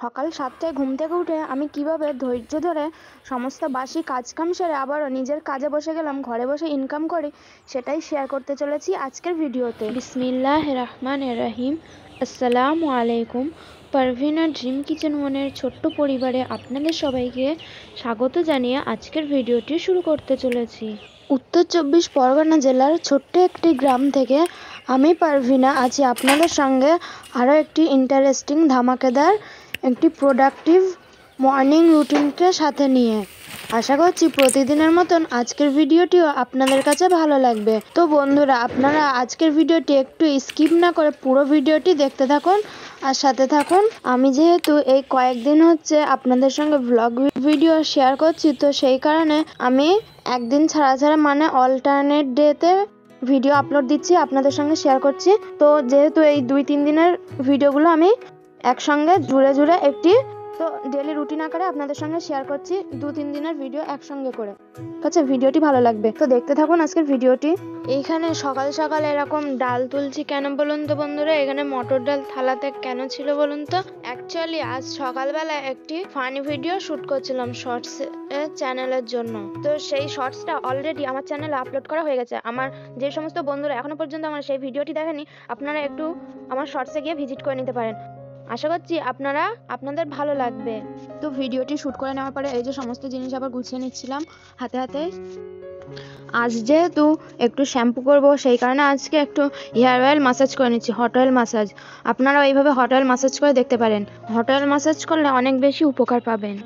সকাল ৭টায় ঘুম থেকে উঠে আমি কিভাবে ধৈর্য ধরে সমস্ত বাসি কাজকাম সেরে আবারও নিজের কাজে বসে গেলাম, ঘরে বসে ইনকাম করি, সেটাই শেয়ার করতে চলেছি আজকের ভিডিওতে। বিসমিল্লাহির রহমানির রহিম। আসসালামু আলাইকুম। পারভিনা ড্রিম কিচেন ওয়ানের ছোট্ট পরিবারে আপনাদের সবাইকে স্বাগত জানিয়ে আজকের ভিডিওটি শুরু করতে চলেছি। উত্তর ২৪ পরগনা জেলার ছোট্ট একটি গ্রাম থেকে আমি পারভিনা আছি আপনাদের সঙ্গে আরও একটি ইন্টারেস্টিং ধামাকেদার একটি প্রোডাক্টিভ মর্নিং রুটিনকে সাথে নিয়ে। আশা করছি প্রতিদিনের মতন আজকের ভিডিওটিও আপনাদের কাছে ভালো লাগবে। তো বন্ধুরা, আপনারা আজকের ভিডিওটি একটু স্কিপ না করে পুরো ভিডিওটি দেখতে থাকুন আর সাথে থাকুন। আমি যেহেতু এই কয়েকদিন হচ্ছে আপনাদের সঙ্গে ব্লগ ভিডিও শেয়ার করছি, তো সেই কারণে আমি একদিন ছাড়া ছাড়া মানে অল্টারনেট ডেতে ভিডিও আপলোড দিচ্ছি, আপনাদের সঙ্গে শেয়ার করছি। তো যেহেতু এই ২-৩ দিনের ভিডিওগুলো আমি একসঙ্গে জুড়ে একটি তো ডেলি রুটিন আকারে আপনাদের সঙ্গে শেয়ার করছি, ২-৩ দিনের ভিডিও একসঙ্গে করে। আচ্ছা, ভিডিওটি ভালো লাগবে তো দেখতে থাকুন আজকের ভিডিওটি। এইখানে সকাল সকাল এরকম ডাল তুলছি কেন বলুন তো বন্ধুরা? এখানে মটর ডাল থালাতে কেন ছিল বলুন তো? অ্যাকচুয়ালি আজ সকালবেলা একটি ফানি ভিডিও শুট করছিলাম শর্টস চ্যানেলের জন্য। তো সেই শর্টসটা অলরেডি আমার চ্যানেলে আপলোড করা হয়ে গেছে। আমার যে সমস্ত বন্ধুরা এখনো পর্যন্ত আমার সেই ভিডিওটি দেখেনি, আপনারা একটু আমার শর্টসে গিয়ে ভিজিট করে নিতে পারেন। আশা করছি আপনাদের ভালো লাগবে। তো ভিডিওটি শ্যুট করে নেওয়ার পরে এই যে সমস্ত জিনিস আবার গুছিয়ে নিচ্ছিলাম হাতে হাতে। আজ যেহেতু একটু শ্যাম্পু করব, সেই কারণে আজকে একটু হেয়ার অয়েল মাসাজ করে নিচ্ছি, হট অয়েল মাসাজ। আপনারাও এইভাবে হট অয়েল মাসাজ করে দেখতে পারেন। হট অয়েল মাসাজ করলে অনেক বেশি উপকার পাবেন।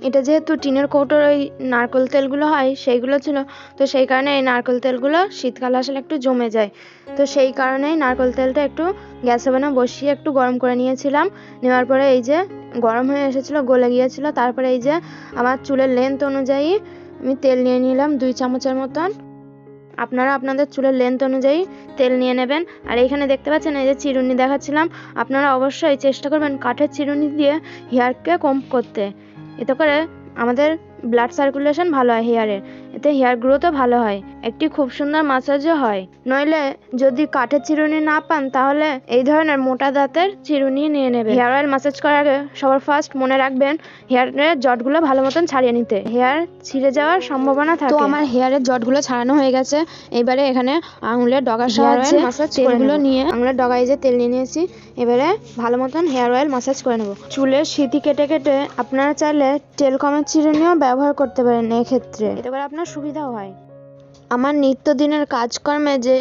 এটা যেহেতু টিনের কৌটোর ওই নারকেল তেলগুলো হয় সেইগুলো ছিল, তো সেই কারণে এই নারকেল তেলগুলো শীতকালে আসলে একটু জমে যায়। তো সেই কারণেই নারকেল তেলটা একটু গ্যাস ওভেনে বসিয়ে একটু গরম করে নিয়েছিলাম। নেওয়ার পরে এই যে গরম হয়ে এসেছিলো, গলে গিয়েছিল। তারপরে এই যে আমার চুলের লেন্থ অনুযায়ী আমি তেল নিয়ে নিলাম ২ চামচের মতন। আপনারা আপনাদের চুলের লেন্থ অনুযায়ী তেল নিয়ে নেবেন। আর এইখানে দেখতে পাচ্ছেন এই যে চিরুনি দেখাচ্ছিলাম, আপনারা অবশ্যই চেষ্টা করবেন কাঠের চিরুনি দিয়ে হেয়ারকে কম্ব করতে। এতে করে আমাদের ব্লাড সার্কুলেশন ভালো হয় হেয়ারের, এতে হেয়ার গ্রোথও ভালো হয়, একটি খুব সুন্দর মাসাজও হয়। নইলে যদি কাঠের চিরুনি না পান তাহলে এই ধরনের মোটা দাঁতের চিরুনি নিয়ে নেবেন। হেয়ার অয়েল মাসাজ করার আগে সবার ফার্স্ট মনে রাখবেন হেয়ারের জটগুলো ভালো মতন ছাড়িয়ে নিতে, হেয়ার ছিঁড়ে যাওয়ার সম্ভাবনা থাকে। তো আমার হেয়ারের জটগুলো ছাড়ানো হয়ে গেছে। এবারে এখানে আঙুলের ডগার সাহায্যে তেলগুলো নিয়ে আঙুলের ডগায় যে তেল নিয়ে নিয়েছি, এবারে ভালো মতন হেয়ার অয়েল মাসাজ করে নেব। চুলের সিঁথি কেটে কেটে আপনারা চাইলে টেলকমের চিরুনিও ব্যবহার করতে পারেন, এক্ষেত্রে এতে করে আপনার সুবিধাও হয়। আমার নিত্যদিনের কাজকর্মে যে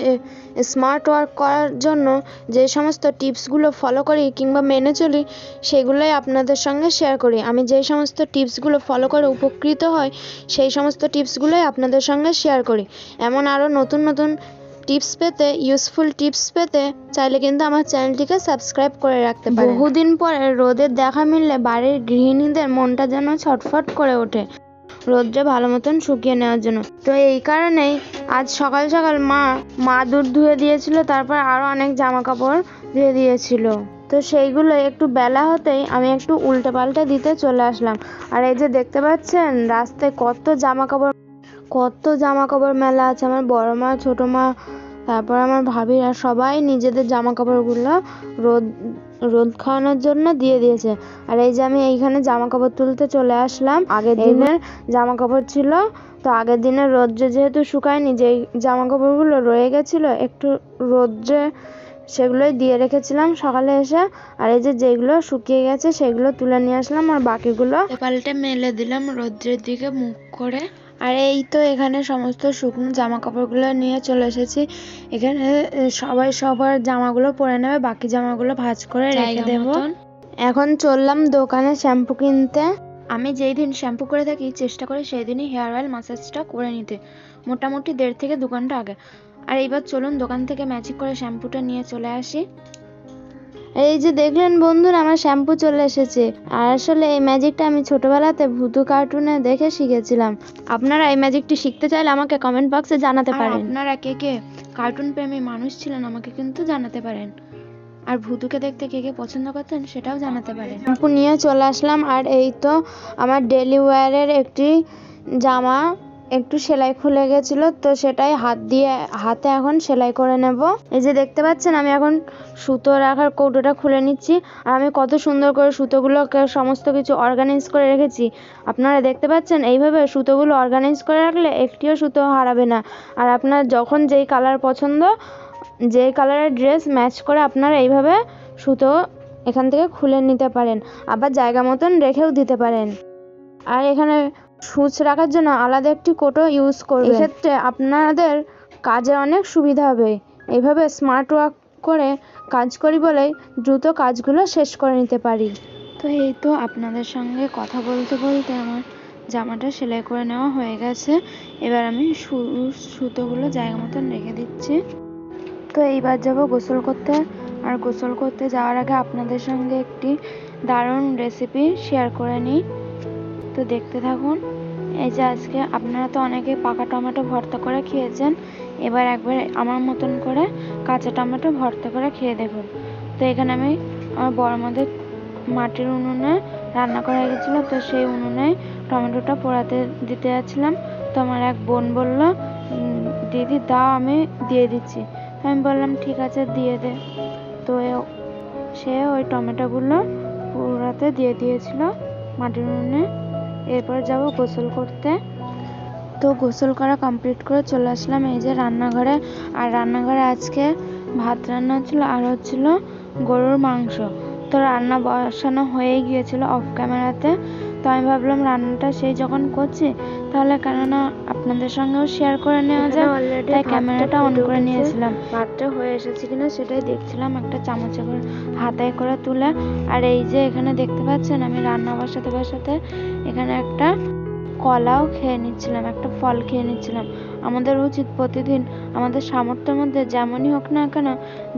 স্মার্ট ওয়ার্ক করার জন্য যে সমস্ত টিপসগুলো ফলো করি কিংবা মেনে চলি, সেগুলোই আপনাদের সঙ্গে শেয়ার করি। আমি যেই সমস্ত টিপসগুলো ফলো করে উপকৃত হই, সেই সমস্ত টিপসগুলোই আপনাদের সঙ্গে শেয়ার করি। এমন আরও নতুন নতুন টিপস পেতে, ইউজফুল টিপস পেতে চাইলে কিন্তু আমার চ্যানেলটিকে সাবস্ক্রাইব করে রাখতে পারেন। বহুদিন পরে রোদের দেখা মিললে বাড়ির গৃহিণীদের মনটা যেন ছটফট করে ওঠে রোদ্রে ভালো মতন শুকিয়ে নেওয়ার জন্য। তো এই কারণেই আজ সকাল সকাল মা দুধ ধুয়ে দিয়েছিল, তারপর আরও অনেক জামা কাপড় ধুয়ে দিয়েছিল। তো সেইগুলো একটু বেলা হতেই আমি একটু উল্টে পাল্টে দিতে চলে আসলাম। আর এই যে দেখতে পাচ্ছেন রাস্তায় কত জামা কাপড় মেলা আছে। আমার বড় মা, ছোট মা, তারপর আমার ভাবিরা সবাই নিজেদের জামা কাপড়গুলো রোদ খাওয়ানোর জন্য দিয়ে দিয়েছে। আর এই যে আমি এইখানে জামা কাপড় তুলতে চলে আসলাম। আগের দিনের জামা কাপড় ছিল, তো আগের দিনের রোদ্রে যেহেতু শুকায়নি, যেই জামা কাপড়গুলো রয়ে গেছিলো একটু রোদ্রে, সেগুলোই দিয়ে রেখেছিলাম সকালে এসে। আর এই যে যেগুলো শুকিয়ে গেছে সেগুলো তুলে নিয়ে আসলাম, আর বাকিগুলো পাল্টে মেলে দিলাম রোদ্রের দিকে মুখ করে। আর এই তো এখানে সমস্ত শুকনো জামা কাপড়গুলো নিয়ে চলে এসেছি। এখানে সবাই সবার জামাগুলো পরে নেবে, বাকি জামাগুলো ভাঁজ করে রেখে দেবো। এখন চললাম দোকানে শ্যাম্পু কিনতে। আমি যেই দিন শ্যাম্পু করে থাকি চেষ্টা করি সেই দিনই হেয়ার অয়েল মাসাজটা করে নিতে, মোটামুটি 1.5 থেকে 2 ঘন্টা আগে। আর এইবার চলুন দোকান থেকে ম্যাজিক করে শ্যাম্পুটা নিয়ে চলে আসি। এই যে দেখলেন বন্ধুরা, আমার শ্যাম্পু চলে এসেছে। আর আসলে এই ম্যাজিকটা আমি ছোটবেলাতে ভুতু কার্টুনে দেখে শিখেছিলাম। আপনারা এই ম্যাজিকটি শিখতে চাইলে আমাকে কমেন্ট বক্সে জানাতে পারেন। আপনারা কে কে কার্টুন প্রেমী মানুষ ছিলেন আমাকে কিন্তু জানাতে পারেন। আর ভুতুকে দেখতে কে কে পছন্দ করতেন সেটাও জানাতে পারেন। শ্যাম্পু নিয়ে চলে আসলাম। আর এই তো আমার ডেলি ওয়্যারের একটি জামা একটু সেলাই খুলে গেছিল, তো সেটাই হাতে এখন সেলাই করে নেব। এই যে দেখতে পাচ্ছেন আমি এখন সুতো রাখার কৌটোটা খুলে নিচ্ছি, আর আমি কত সুন্দর করে সুতোগুলোকে সমস্ত কিছু অর্গানাইজ করে রেখেছি। আপনারা দেখতে পাচ্ছেন এইভাবে সুতোগুলো অর্গানাইজ করে রাখলে একটিও সুতো হারাবে না। আর আপনার যখন যেই কালার পছন্দ, যেই কালারের ড্রেস ম্যাচ করে আপনারা এইভাবে সুতো এখান থেকে খুলে নিতে পারেন, আবার জায়গা মতন রেখেও দিতে পারেন। আর এখানে সুচ রাখার জন্য আলাদা একটি কৌটো ইউজ করবেন। এক্ষেত্রে আপনাদের কাজে অনেক সুবিধা হবে। এইভাবে স্মার্ট ওয়ার্ক করে কাজ করি বলেই দ্রুত কাজগুলো শেষ করে নিতে পারি। তো এই তো আপনাদের সঙ্গে কথা বলতে বলতে আমার জামাটা সেলাই করে নেওয়া হয়ে গেছে। এবার আমি সুতোগুলো জায়গা মতন রেখে দিচ্ছি। তো এইবার যাব গোসল করতে। আর গোসল করতে যাওয়ার আগে আপনাদের সঙ্গে একটি দারুণ রেসিপি শেয়ার করে নিই, তো দেখতে থাকুন। এই যে আজকে আপনারা তো অনেকে পাকা টমেটো ভর্তা করে খেয়েছেন, এবার একবার আমার মতন করে কাঁচা টমেটো ভর্তা করে খেয়ে দেখুন। তো এখানে আমি আমার বড় মধ্যে মাটির উনুনে রান্না করা গেছিলো, তো সেই উনুনে টমেটোটা পোড়াতে দিতে যাচ্ছিলাম। তো আমার এক বোন বলল, দিদি দাও আমি দিয়ে দিচ্ছি। আমি বললাম ঠিক আছে দিয়ে দে। তো সে ওই টমেটোগুলো পোড়াতে দিয়ে দিয়েছিল মাটির উনুনে। এরপর যাব গোসল করতে। তো গোসল করা কমপ্লিট করে চলে আসলাম এই যে রান্নাঘরে। আর রান্নাঘরে আজকে ভাত রান্না হচ্ছিল আর হচ্ছিল গরুর মাংস। তো রান্না বসানো হয়ে গিয়েছিল অফ ক্যামেরাতে। তো আমি ভাবলাম রান্নাটা সেই যখন করছি তাহলে কেননা আপনাদের সঙ্গেও শেয়ার করে নেওয়া যায়, তাই ক্যামেরাটা অন করে নিয়েছিলাম। ভাতটা হয়ে এসেছে কিনা সেটাই দেখছিলাম একটা চামচে করে হাতায় করে তুলে। আর এই যে এখানে দেখতে পাচ্ছেন আমি রান্না বসাতে বসাতে এখানে একটা কলাও খেয়ে নিচ্ছিলাম, একটা ফল খেয়ে নিচ্ছিলাম। আমাদের উচিত প্রতিদিন আমাদের সামর্থ্যের মধ্যে যেমনই হোক না কেন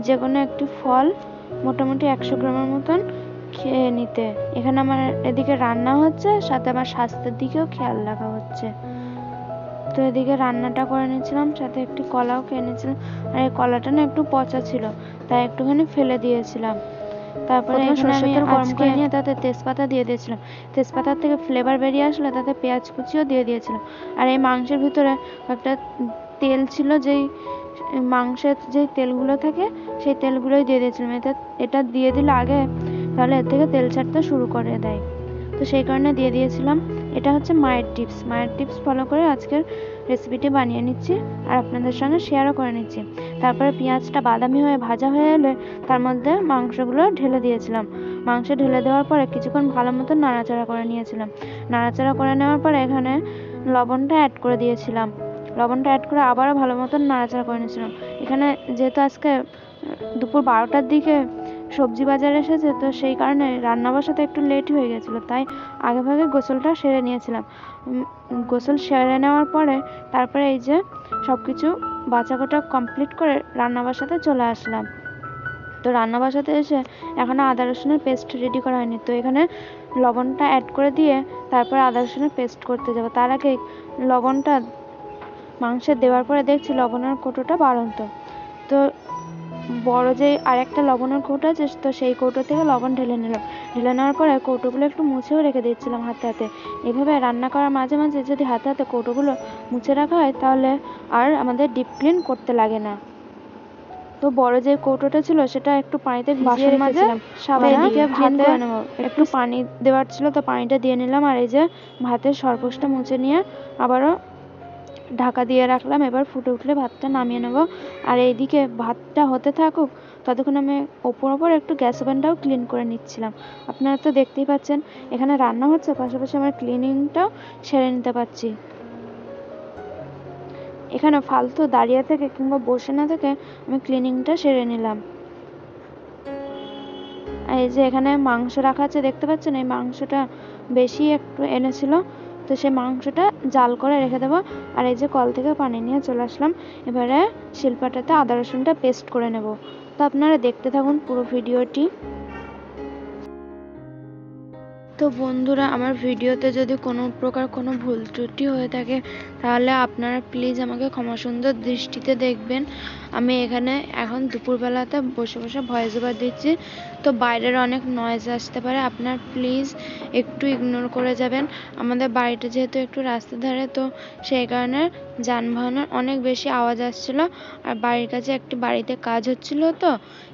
যে কোনো একটি ফল মোটামুটি 100 গ্রামের মতন খেয়ে নিতে। এখানে আমার এদিকে রান্না হচ্ছে, সাথে আমার স্বাস্থ্যের দিকেও খেয়াল রাখা হচ্ছে। তো এদিকে রান্নাটা করে নিচ্ছিলাম, সাথে একটি কলাও খেয়ে নিচ্ছিলাম। আর এই কলাটা না একটু পচা ছিল, তাই একটুখানি ফেলে দিয়েছিলাম। তারপরে এখানে আমি গরম করে নিয়ে তাতে তেজপাতা দিয়ে দিয়েছিলাম। তেজপাতার থেকে ফ্লেভার বেরিয়ে আসলে তাতে পেঁয়াজ কুচিও দিয়ে দিয়েছিলাম। আর এই মাংসের ভিতরে একটা তেল ছিল, যেই মাংসের যেই তেলগুলো থাকে সেই তেলগুলোই দিয়ে দিয়েছিলাম। এটা দিয়ে দিলে আগে তাহলে এর থেকে তেল ছাড়তে শুরু করে দেয়, তো সেই কারণে দিয়ে দিয়েছিলাম। এটা হচ্ছে মায়ের টিপস ফলো করে আজকের রেসিপিটি বানিয়ে নিচ্ছি আর আপনাদের সঙ্গে শেয়ারও করে নিচ্ছি। তারপরে পেঁয়াজটা বাদামি হয়ে ভাজা হয়ে এলে তার মধ্যে মাংসগুলো ঢেলে দিয়েছিলাম। মাংস ঢেলে দেওয়ার পরে কিছুক্ষণ ভালো মতো নাড়াচাড়া করে নিয়েছিলাম। নাড়াচাড়া করে নেওয়ার পরে এখানে লবণটা অ্যাড করে দিয়েছিলাম। লবণটা অ্যাড করে আবারও ভালো মতন নাড়াচাড়া করে নিয়েছিলাম। এখানে যেহেতু আজকে দুপুর 12টার দিকে সবজি বাজার এসেছে, তো সেই কারণে রান্না বসাতে একটু লেট হয়ে গেছিলো, তাই আগে ভাগে গোসলটা সেরে নিয়েছিলাম। গোসল সেরে নেওয়ার পরে তারপরে এই যে সব কিছু বাছাকোটা কমপ্লিট করে রান্না বসাতে চলে আসলাম। তো রান্না বসাতে এসে এখনও আদা রসুনের পেস্ট রেডি করা হয়নি, তো এখানে লবণটা অ্যাড করে দিয়ে তারপরে আদা রসুনের পেস্ট করতে যাব। তার আগে লবণটা মাংসে দেওয়ার পরে দেখছি লবণের কৌটোটা বাড়ন্ত, তো বড় যে আরেকটা লবণের কৌটো আছে, তো সেই কৌটো থেকে লবণ ঢেলে নিলাম। ঢেলে নেওয়ার পরে কৌটোগুলো একটু মুছেও রেখে দিচ্ছিলাম হাতে হাতে। এভাবে রান্না করার মাঝে মাঝে যদি হাতে হাতে কৌটোগুলো মুছে রাখা হয় তাহলে আর আমাদের ডিপ ক্লিন করতে লাগে না। তো বড় যে কৌটোটা ছিল সেটা একটু পানিতে ভিজিয়ে রেখেছিলাম। এদিকে ভাতে একটু পানি দেওয়ার ছিল, তো পানিটা দিয়ে নিলাম। আর এই যে ভাতের সরপোষটা মুছে নিয়ে আবারও ঢাকা দিয়ে রাখলাম। এবার ফুটে উঠলে ভাতটা নামিয়ে নেব। আর এইদিকে ভাতটা হতে থাকুক ততক্ষণ আমি ওপর একটু গ্যাস ওভেনটাও ক্লিন করে নিচ্ছিলাম। আপনারা তো দেখতেই পাচ্ছেন এখানে রান্না হচ্ছে, পাশাপাশি আমার ক্লিনিংটাও সেরে নিতে পারছি। এখানে ফালতু দাঁড়িয়ে থেকে কিংবা বসে না থেকে আমি ক্লিনিংটা সেরে নিলাম। এই যে এখানে মাংস রাখা আছে দেখতে পাচ্ছেন, এই মাংসটা বেশি একটু এনেছিল, তো সেই মাংসটা জাল করে রেখে দেবো। আর এই যে কল থেকে পানি নিয়ে চলে আসলাম। এবারে শিলপাটাতে আদা রসুনটা পেস্ট করে নেব। তো আপনারা দেখতে থাকুন পুরো ভিডিওটি। তো বন্ধুরা, আমার ভিডিওতে যদি কোনো প্রকার কোনো ভুল ত্রুটি হয়ে থাকে তাহলে আপনারা প্লিজ আমাকে ক্ষমা সুন্দর দৃষ্টিতে দেখবেন। আমি এখানে এখন দুপুরবেলাতে বসে বসে ভয়েস ওভার দিচ্ছি, তো বাইরের অনেক নয়েজ আসতে পারে। আপনার প্লিজ একটু ইগনোর করে যাবেন। আমাদের বাড়িটা যেহেতু একটু রাস্তার ধারে, তো সেই কারণে যানবাহনের অনেক বেশি আওয়াজ আসছিল। আর বাড়ির কাছে একটি বাড়িতে কাজ হচ্ছিল, তো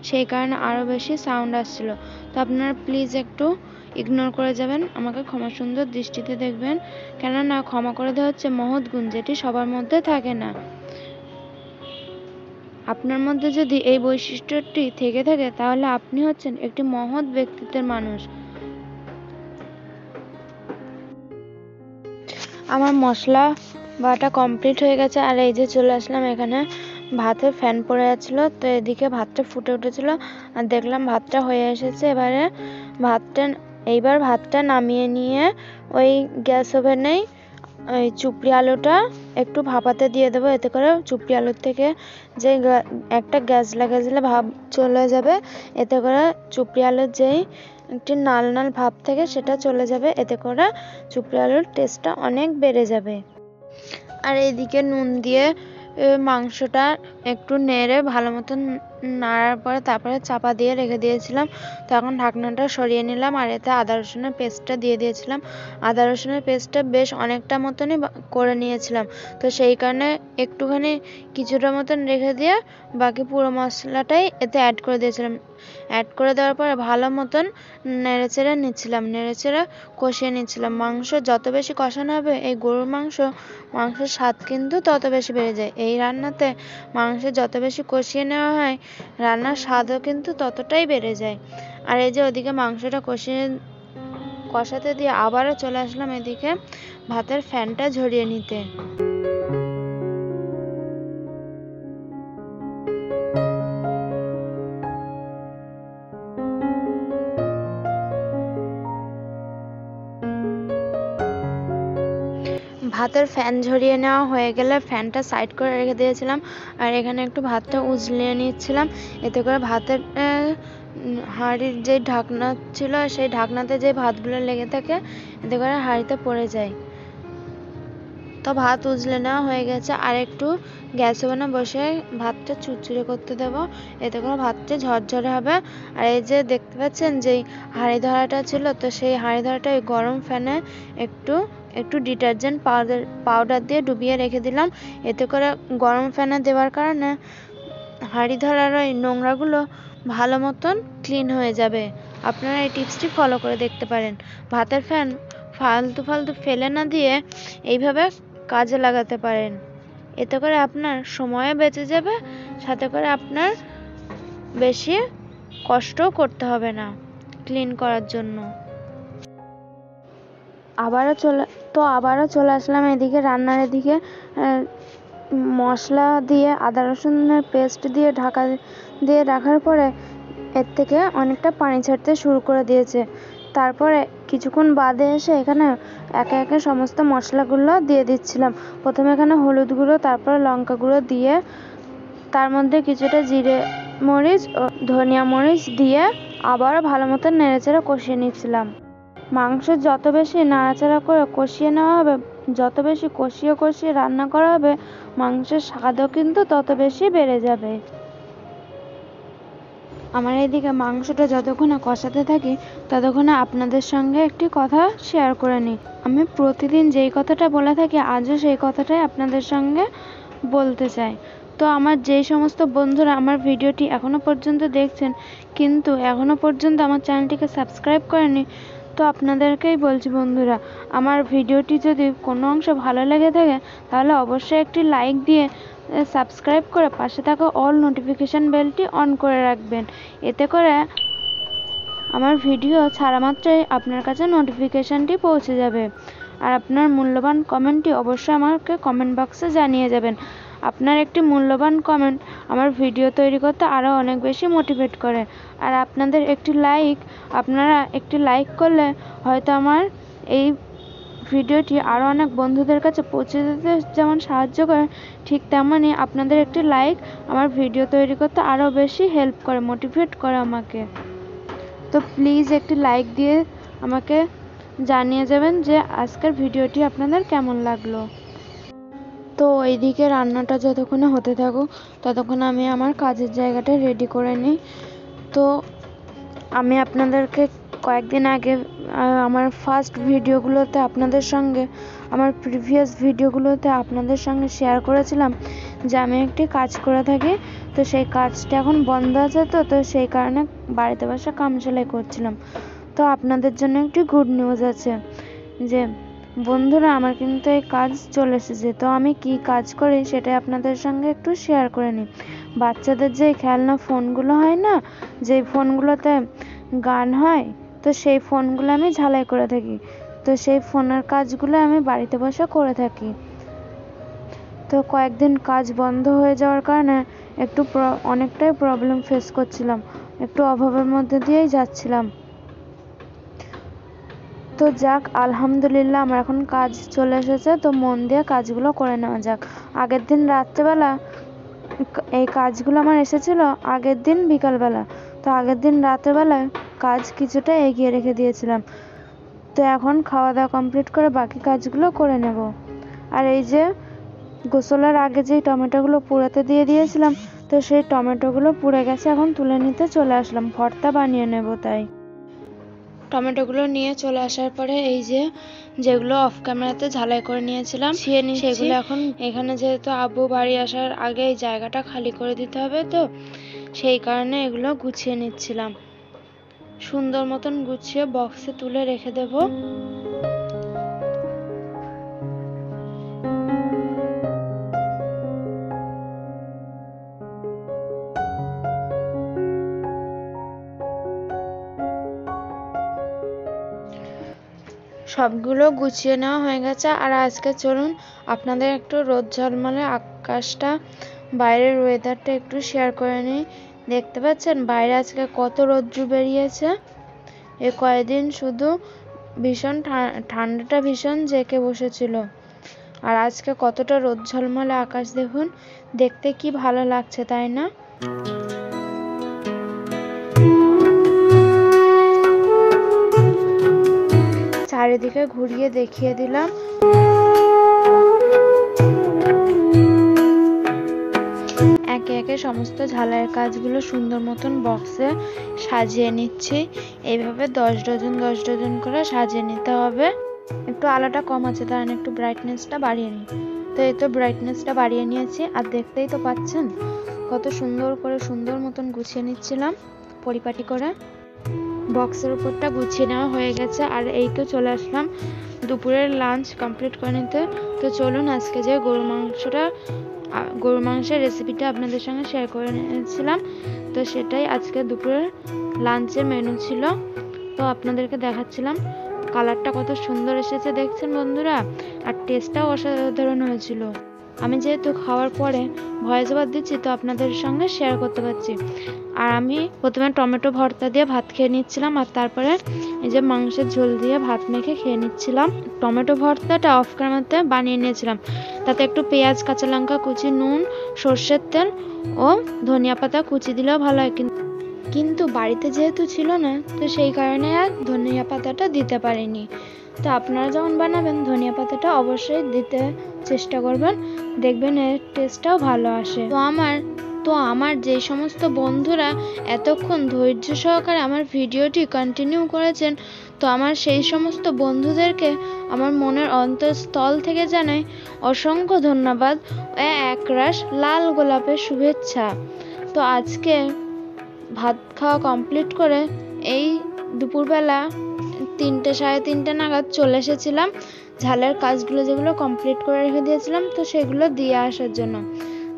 সেই কারণে আরও বেশি সাউন্ড আসছিল। তো আপনারা প্লিজ একটু ইগনোর করে যাবেন, আমাকে ক্ষমা সুন্দর দৃষ্টিতে দেখবেন। কেননা ক্ষমা করে দেওয়া হচ্ছে মহৎ গুণ, যেটি সবার মধ্যে থাকে না। আপনার মধ্যে যদি এই বৈশিষ্ট্যটি থেকে থাকে, তাহলে আপনি হচ্ছেন একটি মহৎ ব্যক্তিত্বের মানুষ। আমার মশলা বাটা কমপ্লিট হয়ে গেছে। আর এই যে চলে আসলাম এখানে, ভাতের ফ্যান পড়ে যাচ্ছিল, তো এদিকে ভাতটা ফুটে উঠেছিল আর দেখলাম ভাতটা হয়ে এসেছে। এইবার ভাতটা নামিয়ে নিয়ে ওই গ্যাস ওভেনেই ওই চুপড়ি আলুটা একটু ভাপাতে দিয়ে দেবো। এতে করে চুপড়ি আলুর থেকে যে একটা গ্যাস লাগা দিলে ভাপ চলে যাবে, এতে করে চুপড়ি আলুর যেই একটি নাল নাল ভাব থাকে সেটা চলে যাবে। এতে করে চুপড়ি আলুর টেস্টটা অনেক বেড়ে যাবে। আর এইদিকে নুন দিয়ে মাংসটা একটু নেড়ে ভালো মতন নাড়ার পরে তারপরে চাপা দিয়ে রেখে দিয়েছিলাম। তো এখন ঢাকনাটা সরিয়ে নিলাম আর এতে আদা রসুনের পেস্টটা দিয়ে দিয়েছিলাম। আদা রসুনের পেস্টটা বেশ অনেকটা মতনই করে নিয়েছিলাম, তো সেই কারণে একটুখানি কিছুটা মতন রেখে দিয়ে বাকি পুরো মশলাটাই এতে অ্যাড করে দিয়েছিলাম। অ্যাড করে দেওয়ার পরে ভালো মতন নেড়েচেড়ে কষিয়ে নিচ্ছিলাম। মাংস যত বেশি কষানো হবে, এই গরুর মাংসের স্বাদ কিন্তু তত বেশি বেড়ে যায়। এই রান্নাতে মাংস যত বেশি কষিয়ে নেওয়া হয়, রান্নার স্বাদও কিন্তু ততটাই বেড়ে যায়। আর এই যে ওদিকে মাংসটা কষাতে দিয়ে আবারও চলে আসলাম এদিকে ভাতের ফ্যানটা ঝরিয়ে নিতে। ভাতের ফ্যান ঝরিয়ে নেওয়া হয়ে গেলে ফ্যানটা সাইড করে রেখে দিয়েছিলাম। আর এখানে একটু ভাতটা উজলিয়ে নিচ্ছিলাম, এতে করে ভাতের হাঁড়ির যে ঢাকনা ছিল সেই ঢাকনাতে যে ভাতগুলো লেগে থাকে, এতে করে হাঁড়িতে পড়ে যায়। তো ভাত উজলে নেওয়া হয়ে গেছে। আর একটু গ্যাস ওভেনে বসে ভাতটা চুরচুরে করতে দেবো, এতে করে ভাতটা ঝরঝরে হবে। আর এই যে দেখতে পাচ্ছেন যেই হাঁড়ি ধরাটা ছিল, তো সেই হাঁড়ি ধরাটা ওই গরম ফ্যানে একটু ডিটারজেন্ট পাউডার দিয়ে ডুবিয়ে রেখে দিলাম। এতে করে গরম ফ্যানে দেওয়ার কারণে হাঁড়ি ধরার ওই নোংরাগুলো ভালো মতন ক্লিন হয়ে যাবে। আপনারা এই টিপসটি ফলো করে দেখতে পারেন। ভাতের ফ্যান ফালতু ফেলে না দিয়ে এইভাবে কাজে লাগাতে পারেন। এতে করে আপনার সময়ও বেঁচে যাবে, সাথে করে আপনার বেশি কষ্টও করতে হবে না ক্লিন করার জন্য। আবারও চলে আসলাম এদিকে রান্নার এদিকে। মশলা দিয়ে আদা রসুনের পেস্ট দিয়ে ঢাকা দিয়ে রাখার পরে এর থেকে অনেকটা পানি ছাড়তে শুরু করে দিয়েছে। তারপরে কিছুক্ষণ বাদে এসে এখানে একে একে সমস্ত মশলাগুলো দিয়ে দিচ্ছিলাম। প্রথমে এখানে হলুদ গুঁড়ো, তারপরে লঙ্কা গুঁড়ো দিয়ে তার মধ্যে কিছুটা জিরে মরিচ ও ধনিয়া মরিচ দিয়ে আবারও ভালো মতন নেড়েচেড়ে কষিয়ে নিচ্ছিলাম। মাংস যত বেশি নাড়াচাড়া করে কষিয়ে নেওয়া হবে, যত বেশি কষিয়ে রান্না করা হবে, মাংসের স্বাদও কিন্তু তত বেশি বেড়ে যাবে। আমার এইদিকে মাংসটা যতক্ষণে কষাতে থাকি, ততক্ষণে আপনাদের সঙ্গে একটি কথা শেয়ার করে নিই। আমি প্রতিদিন যেই কথাটা বলে থাকি, আজও সেই কথাটাই আপনাদের সঙ্গে বলতে চাই। তো আমার যেই সমস্ত বন্ধুরা আমার ভিডিওটি এখনও পর্যন্ত দেখছেন, কিন্তু এখনও পর্যন্ত আমার চ্যানেলটিকে সাবস্ক্রাইব করেনি, তো আপনাদেরকেই বলছি বন্ধুরা, আমার ভিডিওটি যদি কোনো অংশ ভালো লেগে থাকে, তাহলে অবশ্যই একটি লাইক দিয়ে সাবস্ক্রাইব করে পাশে থাকা অল নোটিফিকেশান বেলটি অন করে রাখবেন। এতে করে আমার ভিডিও ছাড়া মাত্রই আপনার কাছে নোটিফিকেশানটি পৌঁছে যাবে। আর আপনার মূল্যবান কমেন্টটি অবশ্যই আমাকে কমেন্ট বক্সে জানিয়ে যাবেন। আপনার একটি মূল্যবান কমেন্ট আমার ভিডিও তৈরি করতে আরও অনেক বেশি মোটিভেট করে। আর আপনারা একটি লাইক করলে হয়তো আমার এই ভিডিওটি আরও অনেক বন্ধুদের কাছে পৌঁছে দিতে যেমন সাহায্য করে, ঠিক তেমনই আপনাদের একটি লাইক আমার ভিডিও তৈরি করতে আরও বেশি হেল্প করে, মোটিভেট করে আমাকে। তো প্লিজ একটি লাইক দিয়ে আমাকে জানিয়ে যাবেন যে আজকের ভিডিওটি আপনাদের কেমন লাগলো। তো এইদিকে রান্নাটা যতক্ষণে হতে থাকুক, ততক্ষণ আমি আমার কাজের জায়গাটা রেডি করে নিই। তো আমি আপনাদেরকে কয়েকদিন আগে আমার ফার্স্ট ভিডিওগুলোতে আপনাদের সঙ্গে আমার প্রিভিয়াস ভিডিওগুলোতে আপনাদের সঙ্গে শেয়ার করেছিলাম যে আমি একটি কাজ করে থাকি। তো সেই কাজটা এখন বন্ধ আছে, তো সেই কারণে বাড়িতে বসে কাম সেলাই করছিলাম। তো আপনাদের জন্য একটি গুড নিউজ আছে যে বন্ধুরা, আমার কিন্তু এই কাজ চলে এসেছে। তো আমি কি কাজ করি সেটাই আপনাদের সঙ্গে একটু শেয়ার করে নিই। বাচ্চাদের যে খেলনা ফোনগুলো হয় না, যেই ফোনগুলোতে গান হয়, তো সেই ফোনগুলো আমি ঝালাই করে থাকি। তো সেই ফোনের কাজগুলো আমি বাড়িতে বসে করে থাকি। তো কয়েকদিন কাজ বন্ধ হয়ে যাওয়ার কারণে একটু অনেকটাই প্রবলেম ফেস করছিলাম, একটু অভাবের মধ্যে দিয়েই যাচ্ছিলাম। তো যাক, আলহামদুলিল্লাহ আমার এখন কাজ চলে এসেছে। তো মন দিয়ে কাজগুলো করে নেওয়া যাক। আগের দিন রাত্রেবেলা এই কাজগুলো আমার এসেছিল, আগের দিন বিকালবেলা। তো আগের দিন রাত্রেবেলায় কাজ কিছুটা এগিয়ে রেখে দিয়েছিলাম। তো এখন খাওয়া দাওয়া কমপ্লিট করে বাকি কাজগুলো করে নেব। আর এই যে গোসলের আগে যেই টমেটোগুলো পুড়াতে দিয়ে দিয়েছিলাম, তো সেই টমেটোগুলো পুড়ে গেছে, এখন তুলে নিতে চলে আসলাম। ভর্তা বানিয়ে নেব। তাই টমেটোগুলো নিয়ে চলে আসার পরে এই যে যেগুলো অফ ক্যামেরাতে ঝালাই করে নিয়েছিলাম সেগুলো এখন এখানে, যেহেতু আব্বু বাড়ি আসার আগে এই জায়গাটা খালি করে দিতে হবে, তো সেই কারণে এগুলো গুছিয়ে নিচ্ছিলাম। সুন্দর মতন গুছিয়ে বক্সে তুলে রেখে দেব। সবগুলো গুছিয়ে নেওয়া হয়ে গেছে। আর আজকে চলুন আপনাদের একটু রোদ ঝলমলে আকাশটা, বাইরের ওয়েদারটা একটু শেয়ার করে নিই। দেখতে পাচ্ছেন বাইরে আজকে কত রৌদ্র বেরিয়েছে। এ কয়েকদিন শুধু ভীষণ ঠান্ডাটা ভীষণ জেঁকে বসেছিল, আর আজকে কতটা রোদ ঝলমলে আকাশ দেখুন, দেখতে কি ভালো লাগছে, তাই না? চারিদিকে ঘুরিয়ে দেখিয়ে দিলাম। একে একে সমস্ত ঝালাইয়ের কাজগুলো সুন্দর মতন বক্সে সাজিয়ে নিচ্ছি। এইভাবে 10 ডজন 10 ডজন করে সাজিয়ে নিতে হবে। একটু আলোটা কম আছে, তার একটু ব্রাইটনেসটা বাড়িয়ে নিই। তো এই তো ব্রাইটনেসটা বাড়িয়ে নিয়েছি, আর দেখতেই তো পাচ্ছেন কত সুন্দর করে সুন্দর মতন গুছিয়ে নিচ্ছিলাম পরিপাটি করে। বক্সের উপরটা গুছিয়ে নেওয়া হয়ে গেছে। আর এই তো চলে আসলাম দুপুরের লাঞ্চ কমপ্লিট করে নিতে। তো চলুন আজকে যে গরু মাংসের রেসিপিটা আপনাদের সঙ্গে শেয়ার করে নিয়েছিলাম, তো সেটাই আজকে দুপুরের লাঞ্চের মেনু ছিল। তো আপনাদেরকে দেখাচ্ছিলাম। কালারটা কত সুন্দর এসেছে দেখছেন বন্ধুরা, আর টেস্টটাও অসাধারণ হয়েছিল। আমি যেহেতু খাওয়ার পরে ভয়েস ওভার দিচ্ছি, তো আপনাদের সঙ্গে শেয়ার করতে পারছি। আর আমি প্রথমে টমেটো ভর্তা দিয়ে ভাত খেয়ে নিচ্ছিলাম, আর তারপরে এই যে মাংসের ঝোল দিয়ে ভাত মেখে খেয়ে নিচ্ছিলাম। টমেটো ভর্তাটা অফ ক্যামেরাতে বানিয়ে নিয়েছিলাম। তাতে একটু পেঁয়াজ, কাঁচা লঙ্কা কুচি, নুন, সর্ষের তেল ও ধনিয়া পাতা কুচি দিলেও ভালো হয়, কিন্তু বাড়িতে যেহেতু ছিল না, তো সেই কারণে আর ধনিয়া পাতাটা দিতে পারিনি। তো আপনারা যখন বানাবেন ধনিয়া পাতাটা অবশ্যই দিতে চেষ্টা করবেন, দেখবেন এর টেস্টটাও ভালো আসে। তো আমার যে সমস্ত বন্ধুরা এতক্ষণ ধৈর্য সহকারে আমার ভিডিওটি কন্টিনিউ করেছেন, তো আমার সেই সমস্ত বন্ধুদেরকে আমার মনের অন্তঃস্থল থেকে জানাই অসংখ্য ধন্যবাদ ও একরাশ লাল গোলাপের শুভেচ্ছা। তো আজকে ভাত খাওয়া কমপ্লিট করে এই দুপুরবেলা 3টে সাড়ে 3টে নাগাদ চলে এসেছিলাম ঝালের কাজগুলো যেগুলো কমপ্লিট করে রেখে দিয়েছিলাম, তো সেগুলো দিয়ে আসার জন্য।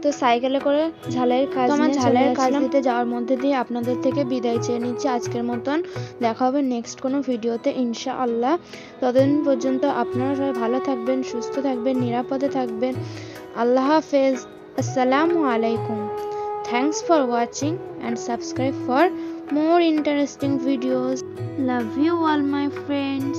তো সাইকেলে করে ঝালের কাজ দিতে যাওয়ার মধ্যে দিয়ে আপনাদের থেকে বিদায় চেয়ে নিচ্ছি আজকের মতন। দেখা হবে নেক্সট কোনো ভিডিওতে ইনশাআল্লাহ। ততদিন পর্যন্ত আপনারা সবাই ভালো থাকবেন, সুস্থ থাকবেন, নিরাপদে থাকবেন। আল্লাহ হাফেজ। আসসালামু আলাইকুম। Thanks for watching and subscribe for more interesting videos. Love you all my friends.